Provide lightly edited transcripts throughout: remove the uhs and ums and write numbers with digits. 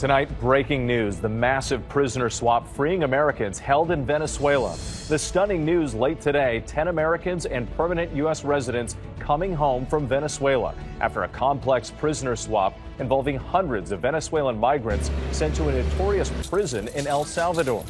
Tonight, breaking news, the massive prisoner swap freeing Americans held in Venezuela. The stunning news late today, 10 Americans and permanent U.S. residents coming home from Venezuela after a complex prisoner swap involving hundreds of Venezuelan migrants sent to a notorious prison in El Salvador.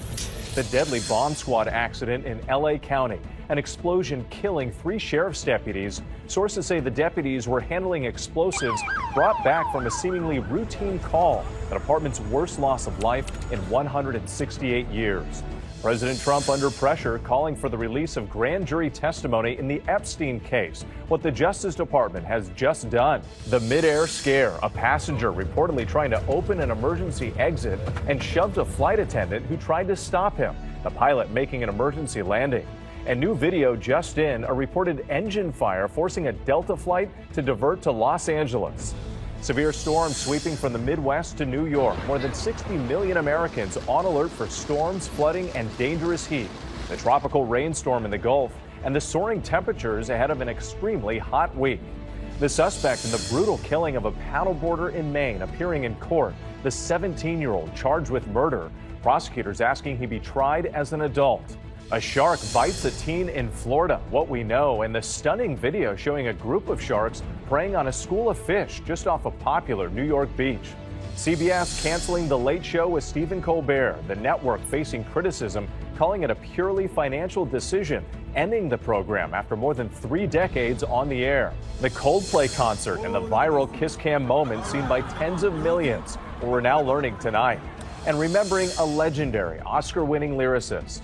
The deadly bomb squad accident in L.A. County, an explosion killing 3 sheriff's deputies. Sources say the deputies were handling explosives brought back from a seemingly routine call, the department's worst loss of life in 168 years. President Trump under pressure, calling for the release of grand jury testimony in the Epstein case, what the Justice Department has just done. The mid-air scare, a passenger reportedly trying to open an emergency exit and shoved a flight attendant who tried to stop him, the pilot making an emergency landing. And new video just in, a reported engine fire forcing a Delta flight to divert to Los Angeles. Severe storms sweeping from the Midwest to New York. More than 60 million Americans on alert for storms, flooding, and dangerous heat. The tropical rainstorm in the Gulf and the soaring temperatures ahead of an extremely hot week. The suspect in the brutal killing of a paddleboarder in Maine appearing in court. The 17-year-old charged with murder. Prosecutors asking he be tried as an adult. A shark bites a teen in Florida, what we know, and the stunning video showing a group of sharks preying on a school of fish just off a popular New York beach. CBS canceling The Late Show with Stephen Colbert, the network facing criticism, calling it a purely financial decision, ending the program after more than 3 decades on the air. The Coldplay concert and the viral kiss cam moment seen by tens of millions, we're now learning tonight. And remembering a legendary Oscar-winning lyricist.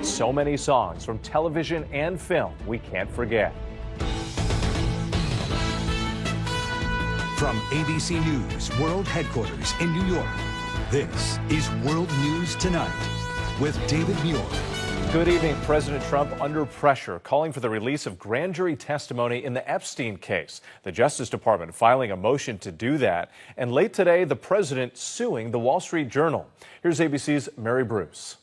So many songs from television and film we can't forget. From ABC News World Headquarters in New York, this is World News Tonight with David Muir. Good evening. President Trump under pressure, calling for the release of grand jury testimony in the Epstein case. The Justice Department filing a motion to do that. And late today, the president suing the Wall Street Journal. Here's ABC's Mary Bruce.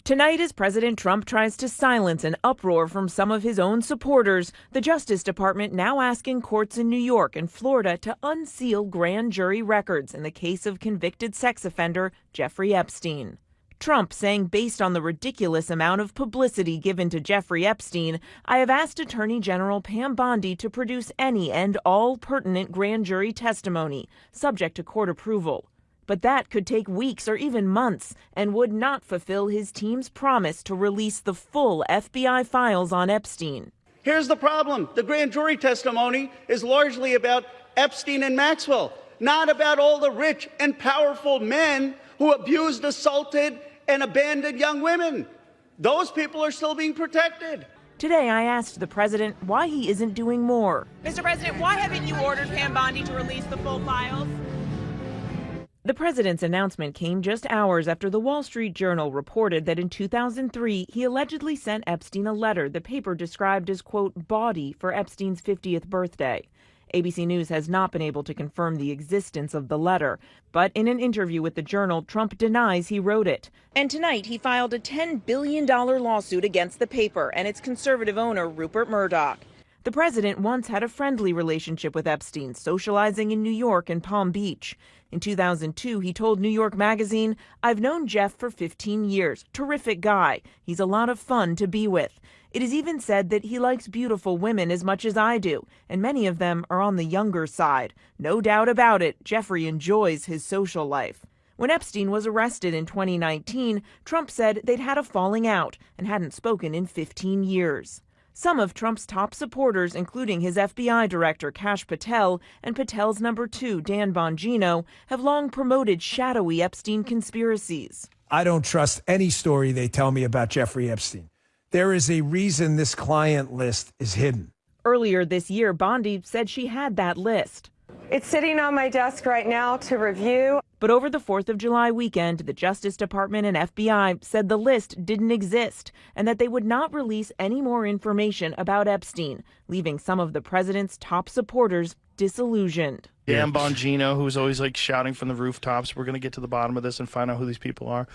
Tonight, as President Trump tries to silence an uproar from some of his own supporters, the Justice Department now asking courts in New York and Florida to unseal grand jury records in the case of convicted sex offender Jeffrey Epstein. Trump saying, based on the ridiculous amount of publicity given to Jeffrey Epstein, I have asked Attorney General Pam Bondi to produce any and all pertinent grand jury testimony, subject to court approval. But that could take weeks or even months and would not fulfill his team's promise to release the full FBI files on Epstein. Here's the problem. The grand jury testimony is largely about Epstein and Maxwell, not about all the rich and powerful men who abused, assaulted, and abandoned young women. Those people are still being protected. Today, I asked the president why he isn't doing more. Mr. President, why haven't you ordered Pam Bondi to release the full files? The president's announcement came just hours after the Wall Street Journal reported that in 2003, he allegedly sent Epstein a letter the paper described as, quote, bawdy for Epstein's 50th birthday. ABC News has not been able to confirm the existence of the letter, but in an interview with the Journal, Trump denies he wrote it. And tonight, he filed a $10 billion lawsuit against the paper and its conservative owner, Rupert Murdoch. The president once had a friendly relationship with Epstein, socializing in New York and Palm Beach. In 2002, he told New York Magazine, I've known Jeff for 15 years. Terrific guy. He's a lot of fun to be with. It is even said that he likes beautiful women as much as I do, and many of them are on the younger side. No doubt about it, Jeffrey enjoys his social life. When Epstein was arrested in 2019, Trump said they'd had a falling out and hadn't spoken in 15 years. Some of Trump's top supporters, including his FBI director, Kash Patel, and Patel's number 2, Dan Bongino, have long promoted shadowy Epstein conspiracies. I don't trust any story they tell me about Jeffrey Epstein. There is a reason this client list is hidden. Earlier this year, Bondi said she had that list. It's sitting on my desk right now to review. But over the 4th of July weekend, the Justice Department and FBI said the list didn't exist and that they would not release any more information about Epstein, leaving some of the president's top supporters disillusioned. Dan Bongino, who's always like shouting from the rooftops, we're going to get to the bottom of this and find out who these people are.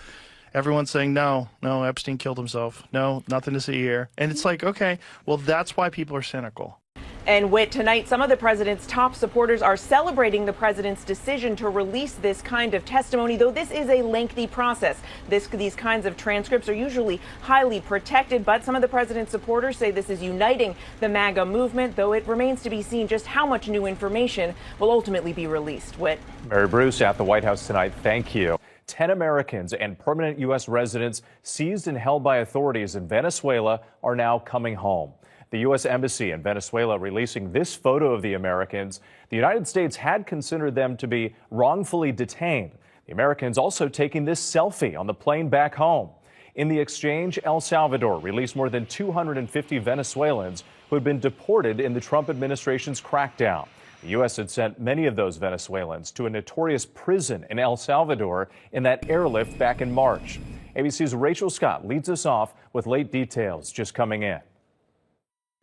Everyone's saying, no, Epstein killed himself. No, nothing to see here. And it's like, okay, well, that's why people are cynical. And Whit, tonight, some of the president's top supporters are celebrating the president's decision to release this kind of testimony, though this is a lengthy process. These kinds of transcripts are usually highly protected, but some of the president's supporters say this is uniting the MAGA movement, though it remains to be seen just how much new information will ultimately be released. Whit. Mary Bruce at the White House tonight. Thank you. 10 Americans and permanent U.S. residents seized and held by authorities in Venezuela are now coming home. The U.S. Embassy in Venezuela releasing this photo of the Americans. The United States had considered them to be wrongfully detained. The Americans also taking this selfie on the plane back home. In the exchange, El Salvador released more than 250 Venezuelans who had been deported in the Trump administration's crackdown. The U.S. had sent many of those Venezuelans to a notorious prison in El Salvador in that airlift back in March. ABC's Rachel Scott leads us off with late details just coming in.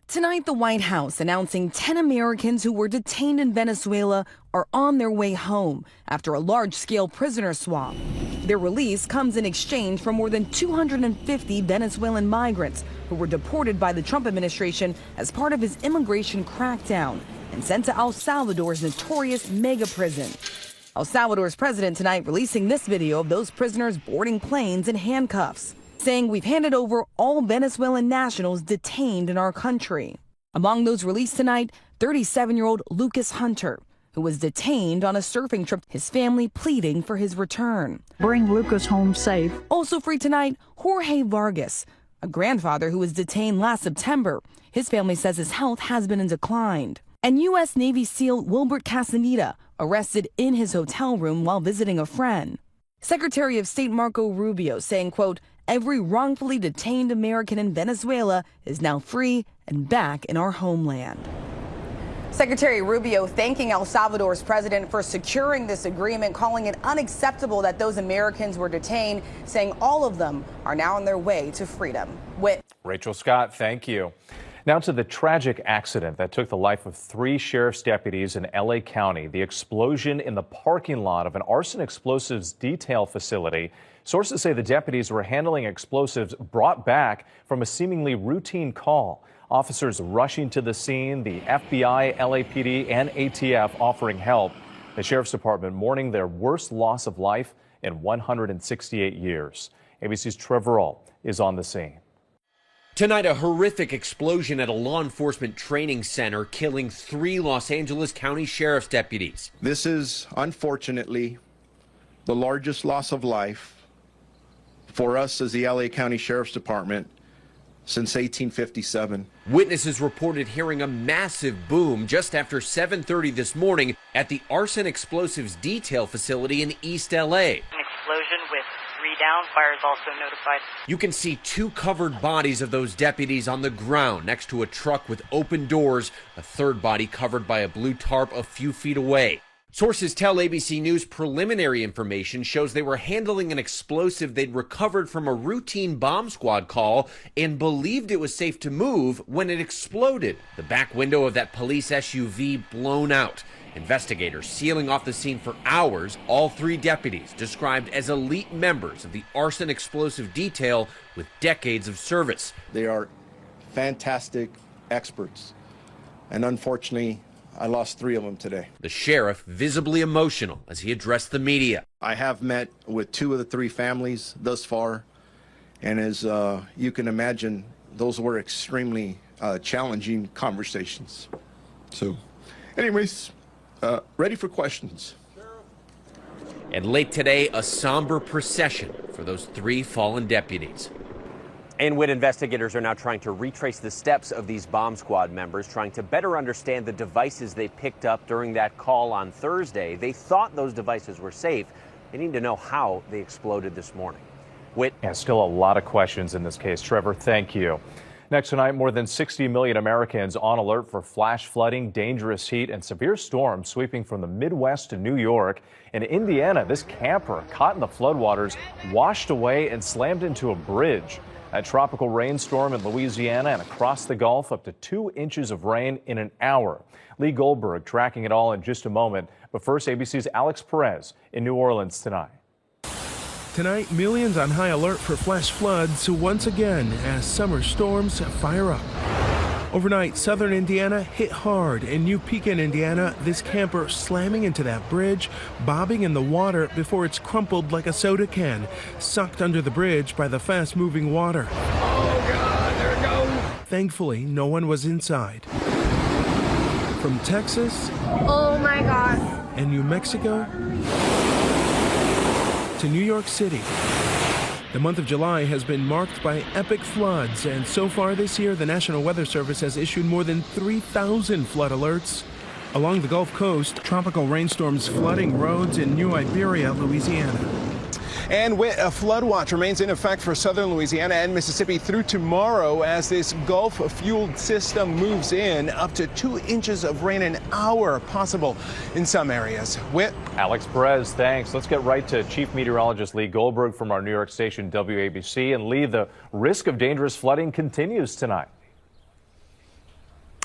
Tonight, the White House announcing 10 Americans who were detained in Venezuela are on their way home after a large-scale prisoner swap. Their release comes in exchange for more than 250 Venezuelan migrants who were deported by the Trump administration as part of his immigration crackdown and sent to El Salvador's notorious mega prison. El Salvador's president tonight releasing this video of those prisoners boarding planes in handcuffs, saying we've handed over all Venezuelan nationals detained in our country. Among those released tonight, 37-year-old Lucas Hunter, who was detained on a surfing trip, his family pleading for his return. Bring Lucas home safe. Also free tonight, Jorge Vargas, a grandfather who was detained last September. His family says his health has been in decline. And U.S. Navy SEAL Wilbert Castaneda, arrested in his hotel room while visiting a friend. Secretary of State Marco Rubio saying, quote, every wrongfully detained American in Venezuela is now free and back in our homeland. Secretary Rubio thanking El Salvador's president for securing this agreement, calling it unacceptable that those Americans were detained, saying all of them are now on their way to freedom. Rachel Scott, thank you. Now to the tragic accident that took the life of 3 sheriff's deputies in L.A. County, the explosion in the parking lot of an arson explosives detail facility. Sources say the deputies were handling explosives brought back from a seemingly routine call. Officers rushing to the scene, the FBI, LAPD, and ATF offering help. The Sheriff's Department mourning their worst loss of life in 168 years. ABC's Trevor Ault is on the scene. Tonight, a horrific explosion at a law enforcement training center, killing 3 Los Angeles County Sheriff's deputies. This is, unfortunately, the largest loss of life for us as the LA County Sheriff's Department since 1857. Witnesses reported hearing a massive boom just after 7:30 this morning at the arson explosives detail facility in East LA. An explosion with 3 down. Fire is also notified. You can see 2 covered bodies of those deputies on the ground next to a truck with open doors, a 3rd body covered by a blue tarp a few feet away. Sources tell ABC News preliminary information shows they were handling an explosive they'd recovered from a routine bomb squad call and believed it was safe to move when it exploded. The back window of that police SUV blown out. Investigators sealing off the scene for hours. All 3 deputies described as elite members of the arson explosive detail with decades of service. They are fantastic experts, and unfortunately, I lost 3 of them today. The sheriff visibly emotional as he addressed the media. I have met with 2 of the 3 families thus far, and as you can imagine, those were extremely challenging conversations. So, anyways, ready for questions. And late today, a somber procession for those 3 fallen deputies. And when investigators are now trying to retrace the steps of these bomb squad members, trying to better understand the devices they picked up during that call on Thursday. They thought those devices were safe. They need to know how they exploded this morning. Yeah, still a lot of questions in this case. Trevor, thank you. Next tonight, more than 60 million Americans on alert for flash flooding, dangerous heat, and severe storms sweeping from the Midwest to New York. In Indiana, this camper caught in the floodwaters washed away and slammed into a bridge. A tropical rainstorm in Louisiana and across the Gulf, up to 2 inches of rain in an hour. Lee Goldberg tracking it all in just a moment. But first, ABC's Alex Perez in New Orleans tonight. Tonight, millions on high alert for flash floods once again as summer storms fire up. Overnight, southern Indiana hit hard. In New Pekin, Indiana, this camper slamming into that bridge, bobbing in the water before it's crumpled like a soda can, sucked under the bridge by the fast-moving water. Oh, God, there it goes. Thankfully, no one was inside. From Texas, oh my God, and New Mexico to New York City. The month of July has been marked by epic floods, and so far this year, the National Weather Service has issued more than 3,000 flood alerts. Along the Gulf Coast, tropical rainstorms flooding roads in New Iberia, Louisiana. And a flood watch remains in effect for southern Louisiana and Mississippi through tomorrow as this Gulf-fueled system moves in. Up to 2 inches of rain an hour possible in some areas. Whit. Alex Perez, thanks. Let's get right to Chief Meteorologist Lee Goldberg from our New York station WABC. And Lee, the risk of dangerous flooding continues tonight.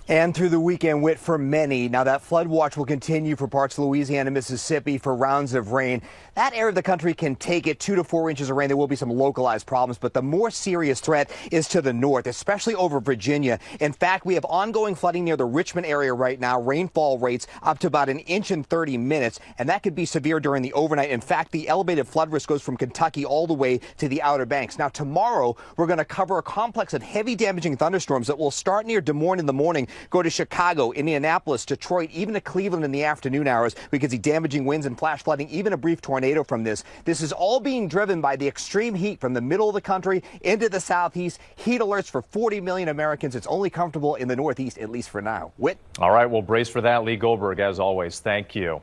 And through the weekend, Whit, for many. Now, that flood watch will continue for parts of Louisiana and Mississippi for rounds of rain. That area of the country can take it 2 to 4 inches of rain. There will be some localized problems, but the more serious threat is to the north, especially over Virginia. In fact, we have ongoing flooding near the Richmond area right now. Rainfall rates up to about 1 inch in 30 minutes, and that could be severe during the overnight. In fact, the elevated flood risk goes from Kentucky all the way to the Outer Banks. Now, tomorrow, we're going to cover a complex of heavy damaging thunderstorms that will start near Des Moines in the morning, go to Chicago, Indianapolis, Detroit, even to Cleveland in the afternoon hours. We could see damaging winds and flash flooding, even a brief tornado from this. This is all being driven by the extreme heat from the middle of the country into the southeast. Heat alerts for 40 million Americans. It's only comfortable in the northeast, at least for now. Whit. All right, well, brace for that. Lee Goldberg, as always. Thank you.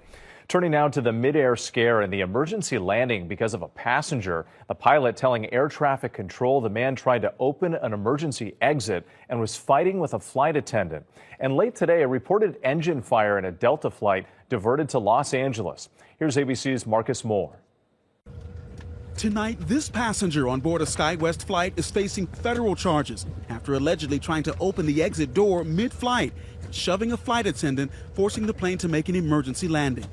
Turning now to the midair scare and the emergency landing because of a passenger. The pilot telling air traffic control the man tried to open an emergency exit and was fighting with a flight attendant. And late today, a reported engine fire in a Delta flight diverted to Los Angeles. Here's ABC's Marcus Moore. Tonight, this passenger on board a SkyWest flight is facing federal charges after allegedly trying to open the exit door mid-flight and shoving a flight attendant, forcing the plane to make an emergency landing.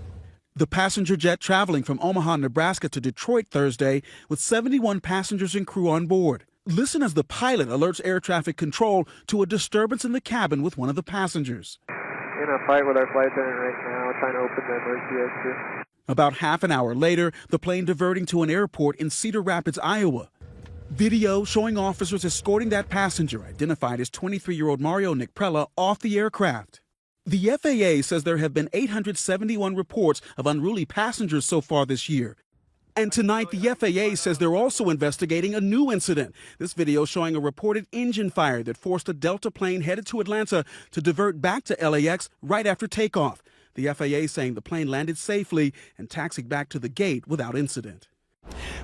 The passenger jet traveling from Omaha, Nebraska to Detroit Thursday with 71 passengers and crew on board. Listen as the pilot alerts air traffic control to a disturbance in the cabin with one of the passengers. In a fight with our flight attendant right now, trying to open the emergency exit. About half an hour later, the plane diverting to an airport in Cedar Rapids, Iowa. Video showing officers escorting that passenger, identified as 23-year-old Mario Nickprella, off the aircraft. The FAA says there have been 871 reports of unruly passengers so far this year. And tonight, the FAA says they're also investigating a new incident. This video showing a reported engine fire that forced a Delta plane headed to Atlanta to divert back to LAX right after takeoff. The FAA saying the plane landed safely and taxied back to the gate without incident.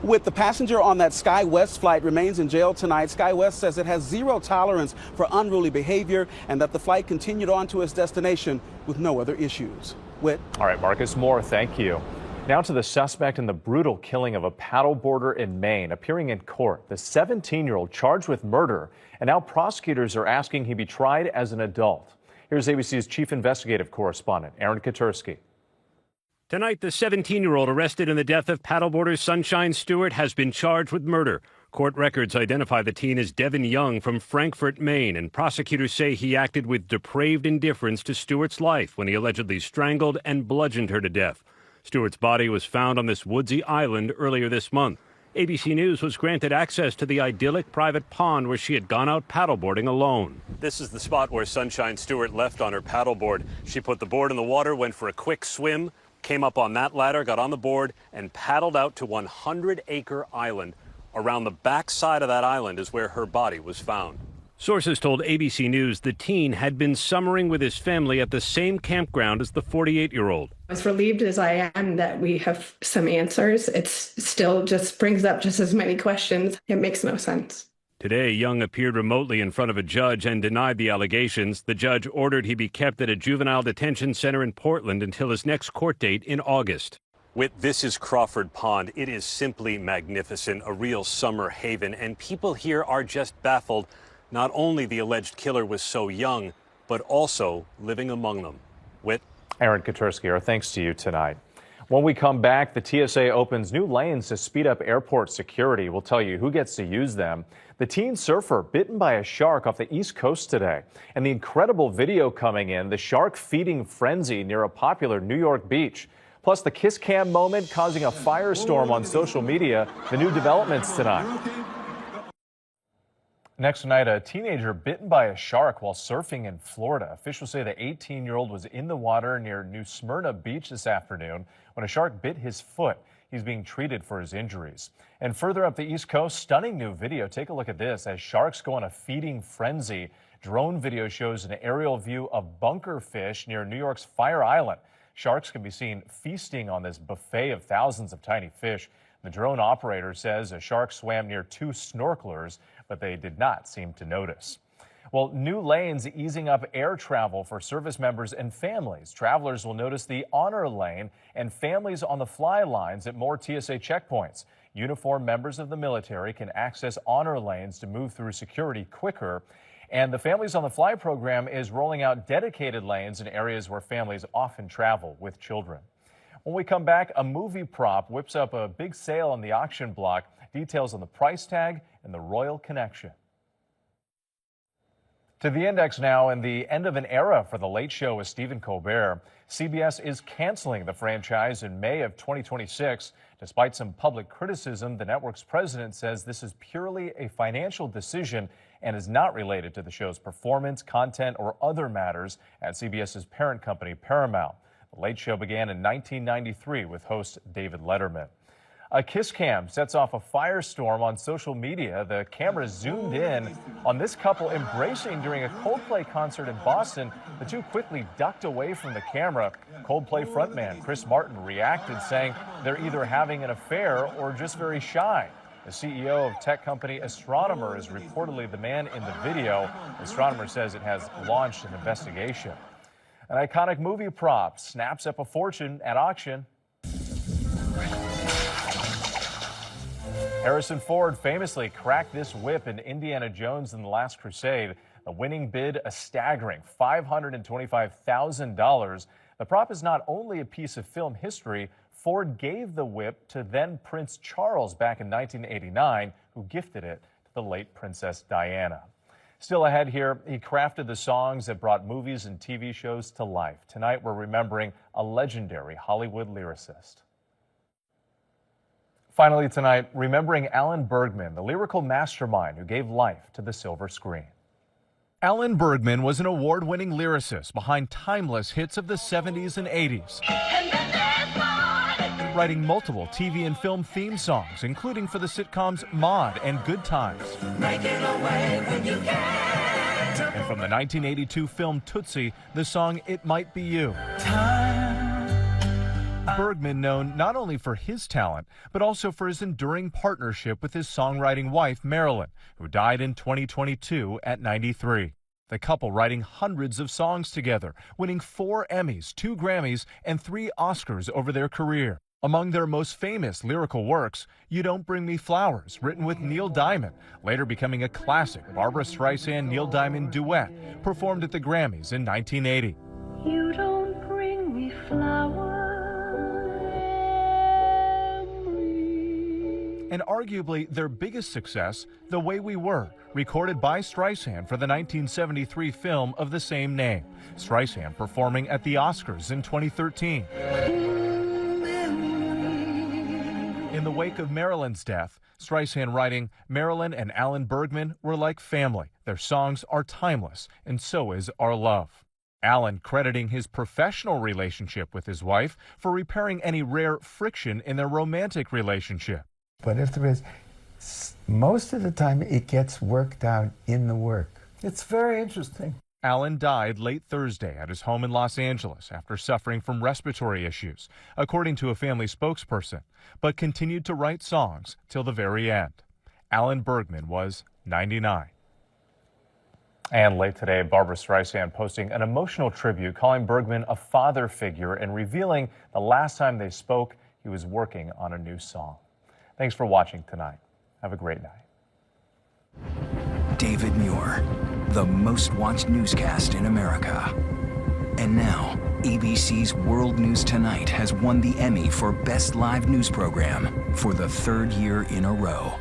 With the passenger on that SkyWest flight remains in jail tonight, SkyWest says it has zero tolerance for unruly behavior and that the flight continued on to its destination with no other issues. Whit. All right, Marcus Moore, thank you. Now to the suspect in the brutal killing of a paddleboarder in Maine, appearing in court. The 17-year-old charged with murder, and now prosecutors are asking he be tried as an adult. Here's ABC's chief investigative correspondent, Aaron Katursky. Tonight, the 17-year-old arrested in the death of paddleboarder Sunshine Stewart has been charged with murder. Court records identify the teen as Devin Young from Frankfort, Maine, and prosecutors say he acted with depraved indifference to Stewart's life when he allegedly strangled and bludgeoned her to death. Stewart's body was found on this woodsy island earlier this month. ABC News was granted access to the idyllic private pond where she had gone out paddleboarding alone. This is the spot where Sunshine Stewart left on her paddleboard. She put the board in the water, went for a quick swim, came up on that ladder, got on the board, and paddled out to 100-acre island. Around the back side of that island is where her body was found. Sources told ABC News the teen had been summering with his family at the same campground as the 48-year-old. As relieved as I am that we have some answers, it still just brings up just as many questions. It makes no sense. Today, Young appeared remotely in front of a judge and denied the allegations. The judge ordered he be kept at a juvenile detention center in Portland until his next court date in August. This is Crawford Pond. It is simply magnificent, a real summer haven, and people here are just baffled. Not only the alleged killer was so young, but also living among them. Aaron Katursky, our thanks to you tonight. When we come back, the TSA opens new lanes to speed up airport security. We'll tell you who gets to use them. The teen surfer bitten by a shark off the East Coast today. And the incredible video coming in, the shark feeding frenzy near a popular New York beach. Plus the kiss cam moment causing a firestorm on social media. The new developments tonight. Next tonight, a teenager bitten by a shark while surfing in Florida. Officials say the 18-year-old was in the water near New Smyrna Beach this afternoon when a shark bit his foot. He's being treated for his injuries. And further up the East Coast, stunning new video. Take a look at this. As sharks go on a feeding frenzy, drone video shows an aerial view of bunker fish near New York's Fire Island. Sharks can be seen feasting on this buffet of thousands of tiny fish. The drone operator says a shark swam near 2 snorkelers, but they did not seem to notice. Well, new lanes easing up air travel for service members and families. Travelers will notice the honor lane and families on the fly lines at more TSA checkpoints. Uniformed members of the military can access honor lanes to move through security quicker. And the Families on the Fly program is rolling out dedicated lanes in areas where families often travel with children. When we come back, a movie prop whips up a big sale on the auction block. Details on the price tag and the royal connection. To the index now, and the end of an era for The Late Show with Stephen Colbert. CBS is canceling the franchise in May of 2026. Despite some public criticism, the network's president says this is purely a financial decision and is not related to the show's performance, content, or other matters at CBS's parent company, Paramount. The Late Show began in 1993 with host David Letterman. A kiss cam sets off a firestorm on social media. The camera zoomed in on this couple embracing during a Coldplay concert in Boston. The two quickly ducked away from the camera. Coldplay frontman Chris Martin reacted, saying they're either having an affair or just very shy. The CEO of tech company Astronomer is reportedly the man in the video. Astronomer says it has launched an investigation. An iconic movie prop snaps up a fortune at auction. Harrison Ford famously cracked this whip in Indiana Jones and the Last Crusade. The winning bid, a staggering $525,000. The prop is not only a piece of film history. Ford gave the whip to then Prince Charles back in 1989, who gifted it to the late Princess Diana. Still ahead here, he crafted the songs that brought movies and TV shows to life. Tonight, we're remembering a legendary Hollywood lyricist. Finally tonight, remembering Alan Bergman, the lyrical mastermind who gave life to the silver screen. Alan Bergman was an award-winning lyricist behind timeless hits of the 70s and 80s. Writing multiple TV and film theme songs, including for the sitcoms Maude and Good Times. And from the 1982 film Tootsie, the song It Might Be You. Bergman known not only for his talent, but also for his enduring partnership with his songwriting wife, Marilyn, who died in 2022 at 93. The couple writing hundreds of songs together, winning 4 Emmys, 2 Grammys, and 3 Oscars over their career. Among their most famous lyrical works, You Don't Bring Me Flowers, written with Neil Diamond, later becoming a classic Barbra Streisand-Neil Diamond duet, performed at the Grammys in 1980. You don't bring me flowers. And arguably their biggest success, The Way We Were, recorded by Streisand for the 1973 film of the same name. Streisand performing at the Oscars in 2013. In the wake of Marilyn's death, Streisand writing, Marilyn and Alan Bergman were like family. Their songs are timeless, and so is our love. Alan crediting his professional relationship with his wife for repairing any rare friction in their romantic relationship. But if there is, most of the time it gets worked out in the work. It's very interesting. Alan died late Thursday at his home in Los Angeles after suffering from respiratory issues, according to a family spokesperson, but continued to write songs till the very end. Alan Bergman was 99. And late today, Barbra Streisand posting an emotional tribute, calling Bergman a father figure and revealing the last time they spoke, he was working on a new song. Thanks for watching tonight. Have a great night. David Muir, the most watched newscast in America. And now, ABC's World News Tonight has won the Emmy for Best Live News Program for the third year in a row.